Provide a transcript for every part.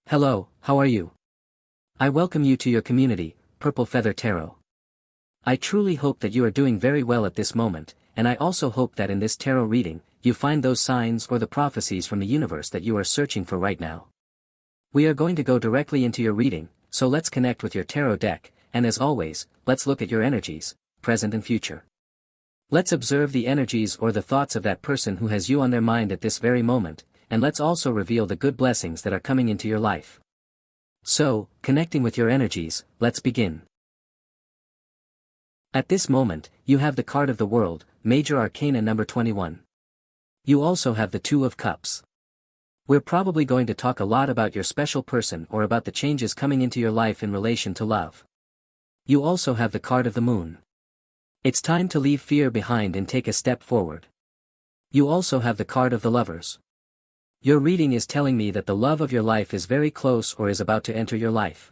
Hello, how are you? I welcome you to your community, Purple Feather Tarot. I truly hope that you are doing very well at this moment, and I also hope that in this tarot reading, you find those signs or the prophecies from the universe that you are searching for right now. We are going to go directly into your reading, so let's connect with your tarot deck, and as always, let's look at your energies, present and future. Let's observe the energies or the thoughts of that person who has you on their mind at this very moment, and let's also reveal the good blessings that are coming into your life. So, connecting with your energies, let's begin. At this moment, you have the card of the World, Major Arcana number 21. You also have the Two of Cups. We're probably going to talk a lot about your special person or about the changes coming into your life in relation to love. You also have the card of the Moon. It's time to leave fear behind and take a step forward. You also have the card of the Lovers. Your reading is telling me that the love of your life is very close or is about to enter your life.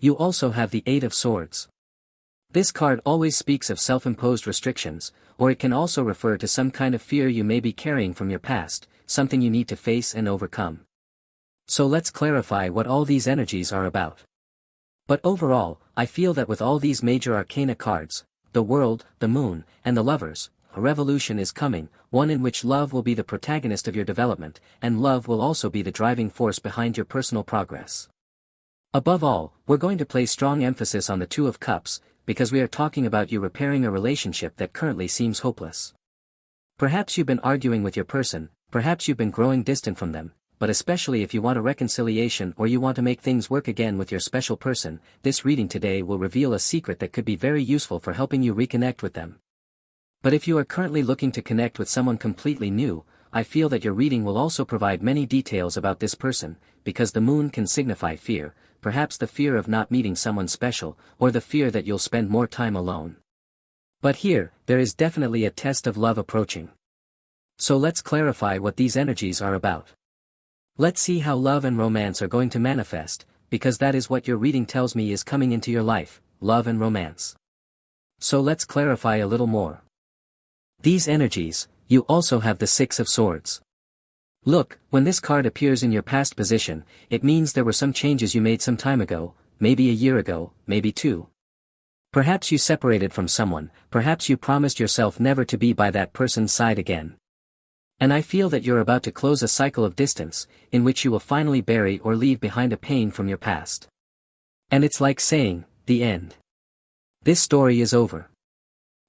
You also have the Eight of Swords. This card always speaks of self-imposed restrictions, or it can also refer to some kind of fear you may be carrying from your past, something you need to face and overcome. So let's clarify what all these energies are about. But overall, I feel that with all these major arcana cards, the World, the Moon, and the Lovers, a revolution is coming, one in which love will be the protagonist of your development, and love will also be the driving force behind your personal progress. Above all, we're going to place strong emphasis on the Two of Cups, because we are talking about you repairing a relationship that currently seems hopeless. Perhaps you've been arguing with your person, perhaps you've been growing distant from them, but especially if you want a reconciliation or you want to make things work again with your special person, this reading today will reveal a secret that could be very useful for helping you reconnect with them. But if you are currently looking to connect with someone completely new, I feel that your reading will also provide many details about this person, because the Moon can signify fear, perhaps the fear of not meeting someone special, or the fear that you'll spend more time alone. But here, there is definitely a test of love approaching. So let's clarify what these energies are about. Let's see how love and romance are going to manifest, because that is what your reading tells me is coming into your life, love and romance. So let's clarify a little more. These energies, you also have the Six of Swords. Look, when this card appears in your past position, it means there were some changes you made some time ago, maybe a year ago, maybe two. Perhaps you separated from someone, perhaps you promised yourself never to be by that person's side again. And I feel that you're about to close a cycle of distance, in which you will finally bury or leave behind a pain from your past. And it's like saying, the end. This story is over.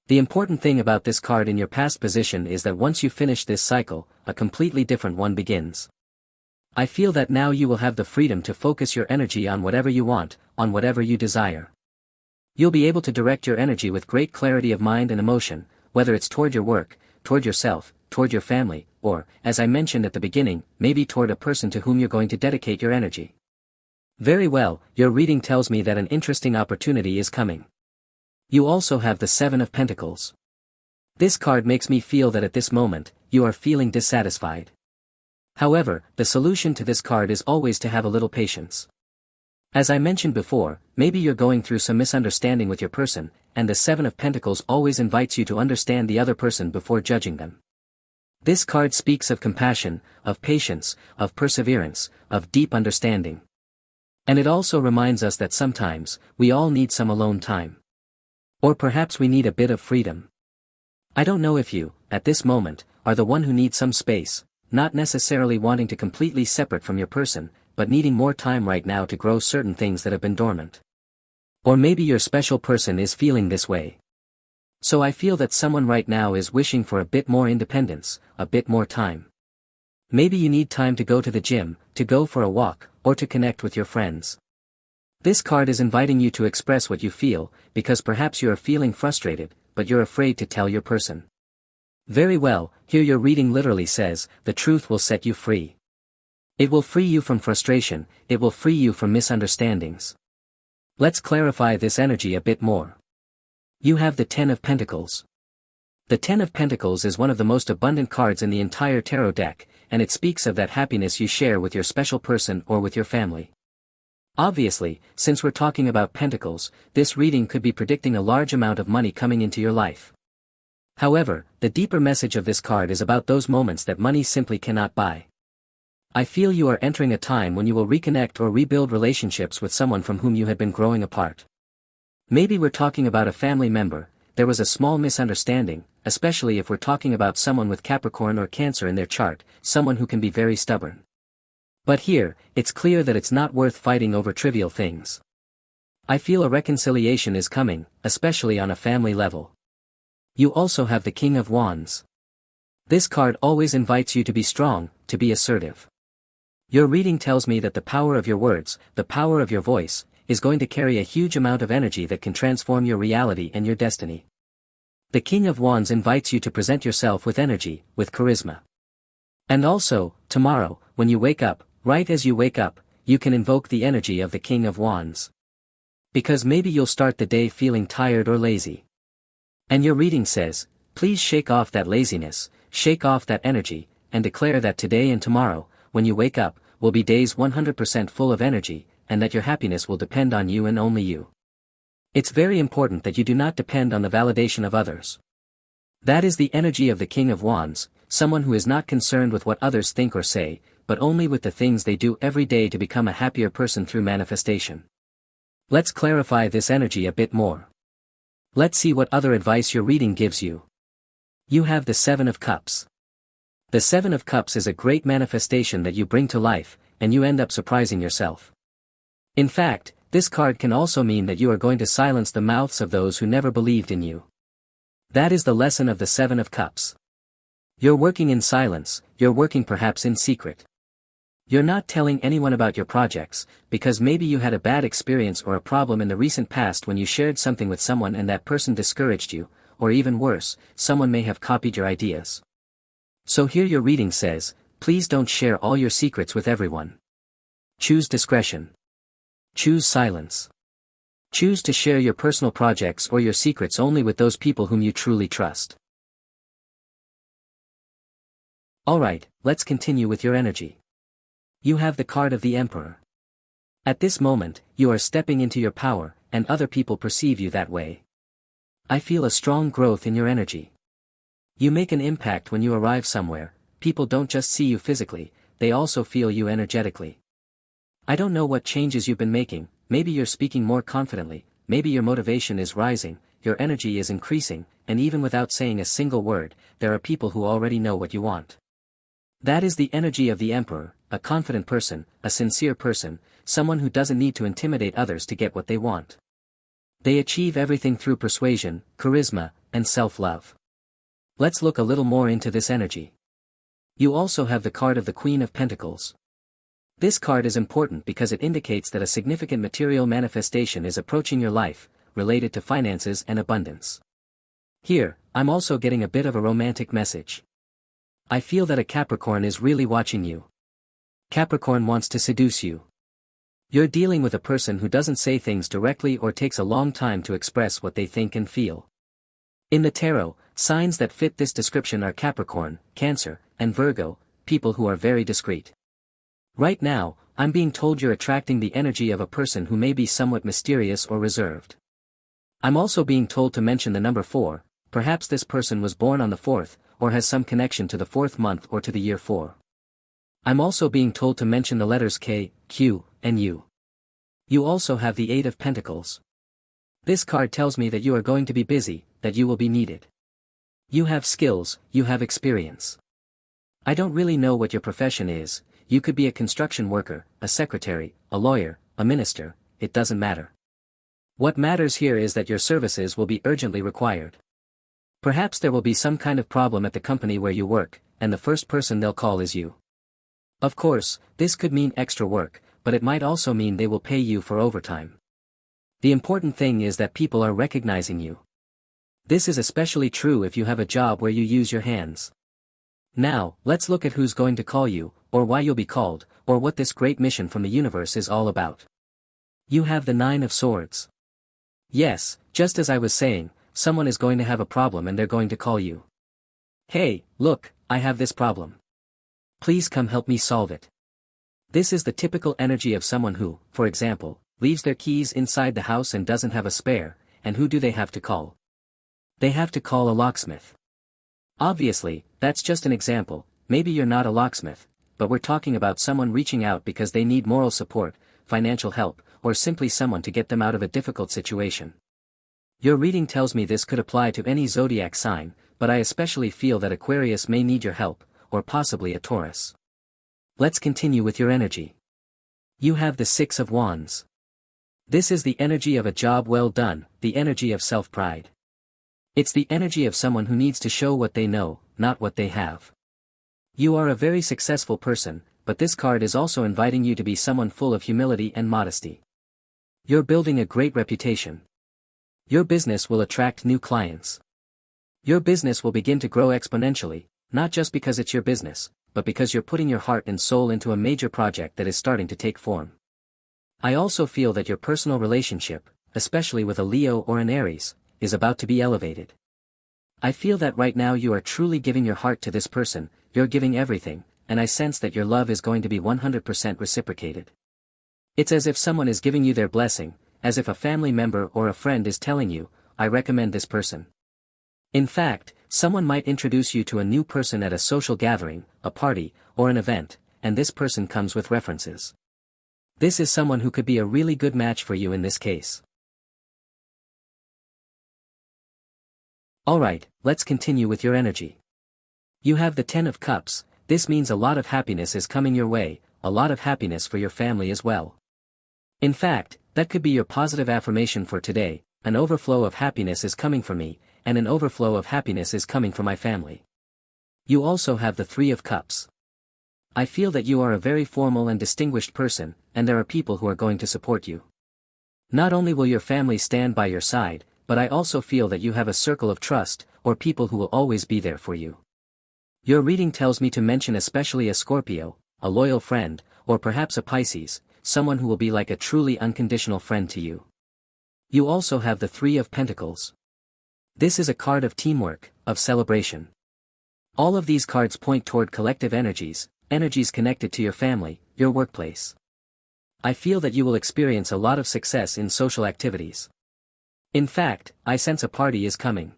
The important thing about this card in your past position is that once you finish this cycle, a completely different one begins. I feel that now you will have the freedom to focus your energy on whatever you want, on whatever you desire. You'll be able to direct your energy with great clarity of mind and emotion, whether it's toward your work, toward yourself, toward your family, or, as I mentioned at the beginning, maybe toward a person to whom you're going to dedicate your energy. Very well, your reading tells me that an interesting opportunity is coming. You also have the Seven of Pentacles. This card makes me feel that at this moment, you are feeling dissatisfied. However, the solution to this card is always to have a little patience. As I mentioned before, maybe you're going through some misunderstanding with your person, and the Seven of Pentacles always invites you to understand the other person before judging them. This card speaks of compassion, of patience, of perseverance, of deep understanding. And it also reminds us that sometimes, we all need some alone time. Or perhaps we need a bit of freedom. I don't know if you, at this moment, are the one who needs some space, not necessarily wanting to completely separate from your person, but needing more time right now to grow certain things that have been dormant. Or maybe your special person is feeling this way. So I feel that someone right now is wishing for a bit more independence, a bit more time. Maybe you need time to go to the gym, to go for a walk, or to connect with your friends. This card is inviting you to express what you feel, because perhaps you are feeling frustrated, but you're afraid to tell your person. Very well, here your reading literally says, the truth will set you free. It will free you from frustration, it will free you from misunderstandings. Let's clarify this energy a bit more. You have the Ten of Pentacles. The Ten of Pentacles is one of the most abundant cards in the entire tarot deck, and it speaks of that happiness you share with your special person or with your family. Obviously, since we're talking about pentacles, this reading could be predicting a large amount of money coming into your life. However, the deeper message of this card is about those moments that money simply cannot buy. I feel you are entering a time when you will reconnect or rebuild relationships with someone from whom you had been growing apart. Maybe we're talking about a family member. There was a small misunderstanding, especially if we're talking about someone with Capricorn or Cancer in their chart, someone who can be very stubborn. But here, it's clear that it's not worth fighting over trivial things. I feel a reconciliation is coming, especially on a family level. You also have the King of Wands. This card always invites you to be strong, to be assertive. Your reading tells me that the power of your words, the power of your voice, is going to carry a huge amount of energy that can transform your reality and your destiny. The King of Wands invites you to present yourself with energy, with charisma. And also, tomorrow, when you wake up, right as you wake up, you can invoke the energy of the King of Wands. Because maybe you'll start the day feeling tired or lazy. And your reading says, please shake off that laziness, shake off that energy, and declare that today and tomorrow, when you wake up, will be days 100% full of energy, and that your happiness will depend on you and only you. It's very important that you do not depend on the validation of others. That is the energy of the King of Wands, someone who is not concerned with what others think or say, but only with the things they do every day to become a happier person through manifestation. Let's clarify this energy a bit more. Let's see what other advice your reading gives you. You have the Seven of Cups. The Seven of Cups is a great manifestation that you bring to life, and you end up surprising yourself. In fact, this card can also mean that you are going to silence the mouths of those who never believed in you. That is the lesson of the Seven of Cups. You're working in silence, you're working perhaps in secret. You're not telling anyone about your projects, because maybe you had a bad experience or a problem in the recent past when you shared something with someone and that person discouraged you, or even worse, someone may have copied your ideas. So here your reading says, please don't share all your secrets with everyone. Choose discretion. Choose silence. Choose to share your personal projects or your secrets only with those people whom you truly trust. Alright, let's continue with your energy. You have the card of the Emperor. At this moment, you are stepping into your power, and other people perceive you that way. I feel a strong growth in your energy. You make an impact when you arrive somewhere. People don't just see you physically, they also feel you energetically. I don't know what changes you've been making, maybe you're speaking more confidently, maybe your motivation is rising, your energy is increasing, and even without saying a single word, there are people who already know what you want. That is the energy of the Emperor, a confident person, a sincere person, someone who doesn't need to intimidate others to get what they want. They achieve everything through persuasion, charisma, and self-love. Let's look a little more into this energy. You also have the card of the Queen of Pentacles. This card is important because it indicates that a significant material manifestation is approaching your life, related to finances and abundance. Here, I'm also getting a bit of a romantic message. I feel that a Capricorn is really watching you. Capricorn wants to seduce you. You're dealing with a person who doesn't say things directly or takes a long time to express what they think and feel. In the tarot, signs that fit this description are Capricorn, Cancer, and Virgo, people who are very discreet. Right now, I'm being told you're attracting the energy of a person who may be somewhat mysterious or reserved. I'm also being told to mention the number 4, perhaps this person was born on the 4th, or has some connection to the 4th month or to the year 4. I'm also being told to mention the letters K, Q, and U. You also have the Eight of Pentacles. This card tells me that you are going to be busy, that you will be needed. You have skills, you have experience. I don't really know what your profession is. You could be a construction worker, a secretary, a lawyer, a minister, it doesn't matter. What matters here is that your services will be urgently required. Perhaps there will be some kind of problem at the company where you work, and the first person they'll call is you. Of course, this could mean extra work, but it might also mean they will pay you for overtime. The important thing is that people are recognizing you. This is especially true if you have a job where you use your hands. Now, let's look at who's going to call you, or why you'll be called, or what this great mission from the universe is all about. You have the Nine of Swords. Yes, just as I was saying, someone is going to have a problem and they're going to call you. Hey, look, I have this problem. Please come help me solve it. This is the typical energy of someone who, for example, leaves their keys inside the house and doesn't have a spare, and who do they have to call? They have to call a locksmith. Obviously, that's just an example, maybe you're not a locksmith, but we're talking about someone reaching out because they need moral support, financial help, or simply someone to get them out of a difficult situation. Your reading tells me this could apply to any zodiac sign, but I especially feel that Aquarius may need your help, or possibly a Taurus. Let's continue with your energy. You have the Six of Wands. This is the energy of a job well done, the energy of self-pride. It's the energy of someone who needs to show what they know, not what they have. You are a very successful person, but this card is also inviting you to be someone full of humility and modesty. You're building a great reputation. Your business will attract new clients. Your business will begin to grow exponentially, not just because it's your business, but because you're putting your heart and soul into a major project that is starting to take form. I also feel that your personal relationship, especially with a Leo or an Aries, is about to be elevated. I feel that right now you are truly giving your heart to this person, you're giving everything, and I sense that your love is going to be 100% reciprocated. It's as if someone is giving you their blessing, as if a family member or a friend is telling you, I recommend this person. In fact, someone might introduce you to a new person at a social gathering, a party, or an event, and this person comes with references. This is someone who could be a really good match for you in this case. Alright, let's continue with your energy. You have the Ten of Cups. This means a lot of happiness is coming your way, a lot of happiness for your family as well. In fact, that could be your positive affirmation for today, an overflow of happiness is coming for me, and an overflow of happiness is coming for my family. You also have the Three of Cups. I feel that you are a very formal and distinguished person, and there are people who are going to support you. Not only will your family stand by your side, but I also feel that you have a circle of trust, or people who will always be there for you. Your reading tells me to mention especially a Scorpio, a loyal friend, or perhaps a Pisces, someone who will be like a truly unconditional friend to you. You also have the Three of Pentacles. This is a card of teamwork, of celebration. All of these cards point toward collective energies, energies connected to your family, your workplace. I feel that you will experience a lot of success in social activities. In fact, I sense a party is coming.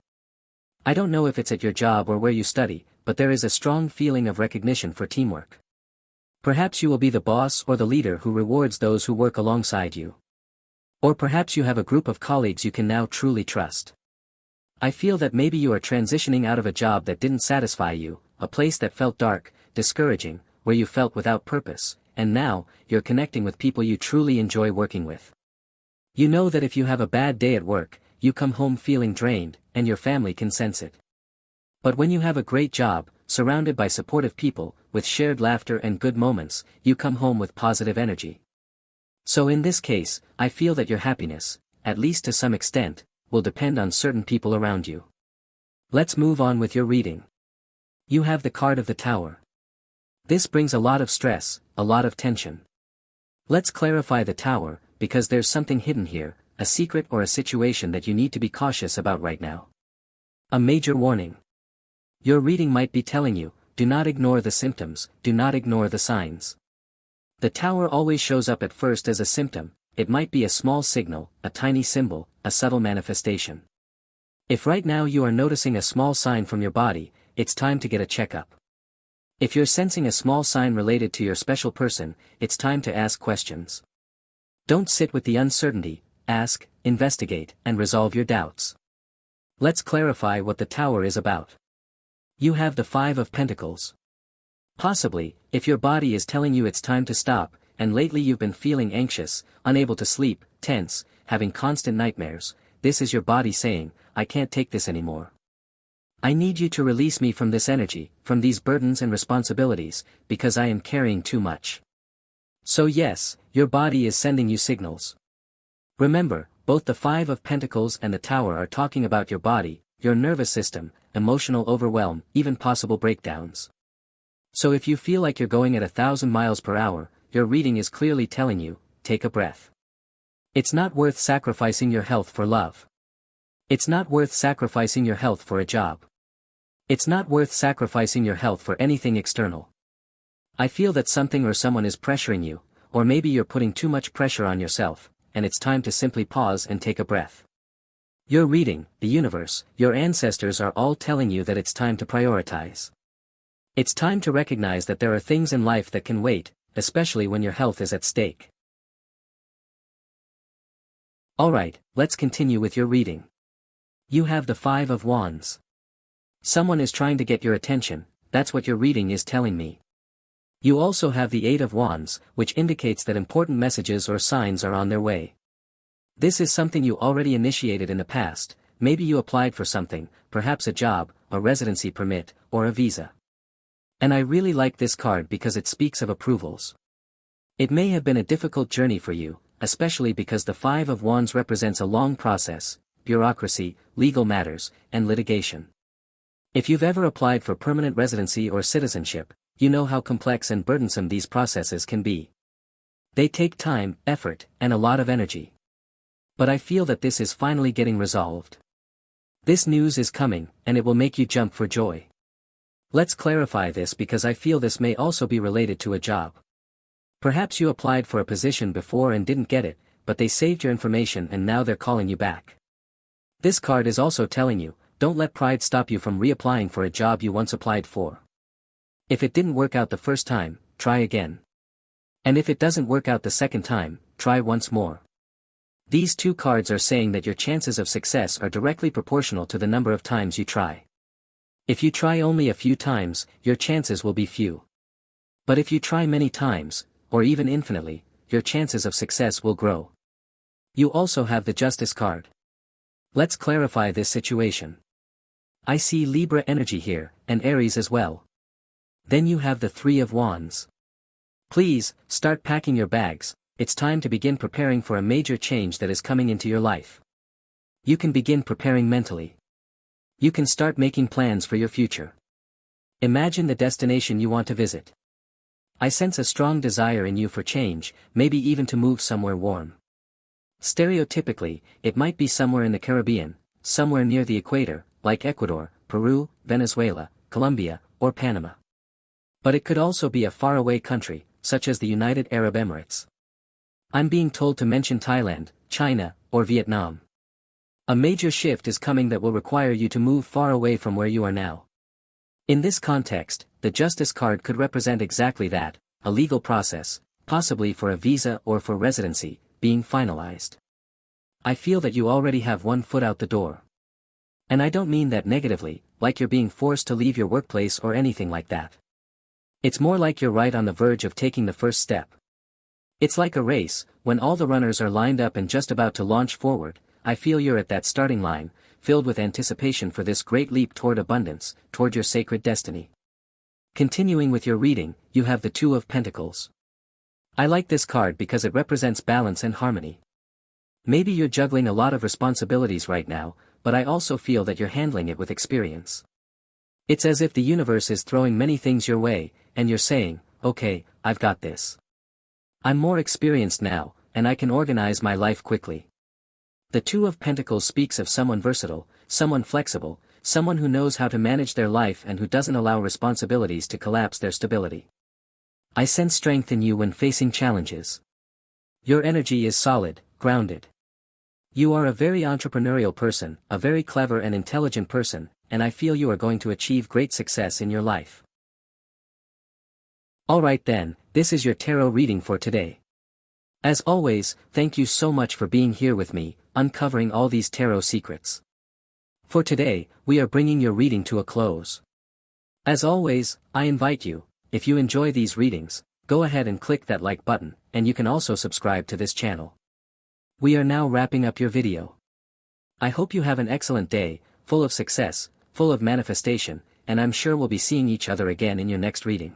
I don't know if it's at your job or where you study, but there is a strong feeling of recognition for teamwork. Perhaps you will be the boss or the leader who rewards those who work alongside you. Or perhaps you have a group of colleagues you can now truly trust. I feel that maybe you are transitioning out of a job that didn't satisfy you, a place that felt dark, discouraging, where you felt without purpose, and now, you're connecting with people you truly enjoy working with. You know that if you have a bad day at work, you come home feeling drained, and your family can sense it. But when you have a great job, surrounded by supportive people, with shared laughter and good moments, you come home with positive energy. So in this case, I feel that your happiness, at least to some extent, will depend on certain people around you. Let's move on with your reading. You have the card of the Tower. This brings a lot of stress, a lot of tension. Let's clarify the Tower, because there's something hidden here, a secret or a situation that you need to be cautious about right now. A major warning. Your reading might be telling you, do not ignore the symptoms, do not ignore the signs. The Tower always shows up at first as a symptom, it might be a small signal, a tiny symbol, a subtle manifestation. If right now you are noticing a small sign from your body, it's time to get a checkup. If you're sensing a small sign related to your special person, it's time to ask questions. Don't sit with the uncertainty, ask, investigate, and resolve your doubts. Let's clarify what the Tower is about. You have the Five of Pentacles. Possibly, if your body is telling you it's time to stop, and lately you've been feeling anxious, unable to sleep, tense, having constant nightmares, this is your body saying, I can't take this anymore. I need you to release me from this energy, from these burdens and responsibilities, because I am carrying too much. So yes, your body is sending you signals. Remember, both the Five of Pentacles and the Tower are talking about your body, your nervous system, emotional overwhelm, even possible breakdowns. So if you feel like you're going at 1,000 miles per hour, your reading is clearly telling you, take a breath. It's not worth sacrificing your health for love. It's not worth sacrificing your health for a job. It's not worth sacrificing your health for anything external. I feel that something or someone is pressuring you, or maybe you're putting too much pressure on yourself, and it's time to simply pause and take a breath. Your reading, the universe, your ancestors are all telling you that it's time to prioritize. It's time to recognize that there are things in life that can wait, especially when your health is at stake. Alright, let's continue with your reading. You have the Five of Wands. Someone is trying to get your attention, that's what your reading is telling me. You also have the Eight of Wands, which indicates that important messages or signs are on their way. This is something you already initiated in the past, maybe you applied for something, perhaps a job, a residency permit, or a visa. And I really like this card because it speaks of approvals. It may have been a difficult journey for you, especially because the Five of Wands represents a long process, bureaucracy, legal matters, and litigation. If you've ever applied for permanent residency or citizenship, you know how complex and burdensome these processes can be. They take time, effort, and a lot of energy. But I feel that this is finally getting resolved. This news is coming, and it will make you jump for joy. Let's clarify this because I feel this may also be related to a job. Perhaps you applied for a position before and didn't get it, but they saved your information and now they're calling you back. This card is also telling you, don't let pride stop you from reapplying for a job you once applied for. If it didn't work out the first time, try again. And if it doesn't work out the second time, try once more. These two cards are saying that your chances of success are directly proportional to the number of times you try. If you try only a few times, your chances will be few. But if you try many times, or even infinitely, your chances of success will grow. You also have the Justice card. Let's clarify this situation. I see Libra energy here, and Aries as well. Then you have the Three of Wands. Please, start packing your bags, it's time to begin preparing for a major change that is coming into your life. You can begin preparing mentally. You can start making plans for your future. Imagine the destination you want to visit. I sense a strong desire in you for change, maybe even to move somewhere warm. Stereotypically, it might be somewhere in the Caribbean, somewhere near the equator, like Ecuador, Peru, Venezuela, Colombia, or Panama. But it could also be a faraway country, such as the United Arab Emirates. I'm being told to mention Thailand, China, or Vietnam. A major shift is coming that will require you to move far away from where you are now. In this context, the Justice card could represent exactly that, a legal process, possibly for a visa or for residency, being finalized. I feel that you already have one foot out the door. And I don't mean that negatively, like you're being forced to leave your workplace or anything like that. It's more like you're right on the verge of taking the first step. It's like a race, when all the runners are lined up and just about to launch forward. I feel you're at that starting line, filled with anticipation for this great leap toward abundance, toward your sacred destiny. Continuing with your reading, you have the Two of Pentacles. I like this card because it represents balance and harmony. Maybe you're juggling a lot of responsibilities right now, but I also feel that you're handling it with experience. It's as if the universe is throwing many things your way, and you're saying, okay, I've got this. I'm more experienced now, and I can organize my life quickly. The Two of Pentacles speaks of someone versatile, someone flexible, someone who knows how to manage their life and who doesn't allow responsibilities to collapse their stability. I sense strength in you when facing challenges. Your energy is solid, grounded. You are a very entrepreneurial person, a very clever and intelligent person, and I feel you are going to achieve great success in your life. Alright then, this is your tarot reading for today. As always, thank you so much for being here with me, uncovering all these tarot secrets. For today, we are bringing your reading to a close. As always, I invite you, if you enjoy these readings, go ahead and click that like button, and you can also subscribe to this channel. We are now wrapping up your video. I hope you have an excellent day, full of success, full of manifestation, and I'm sure we'll be seeing each other again in your next reading.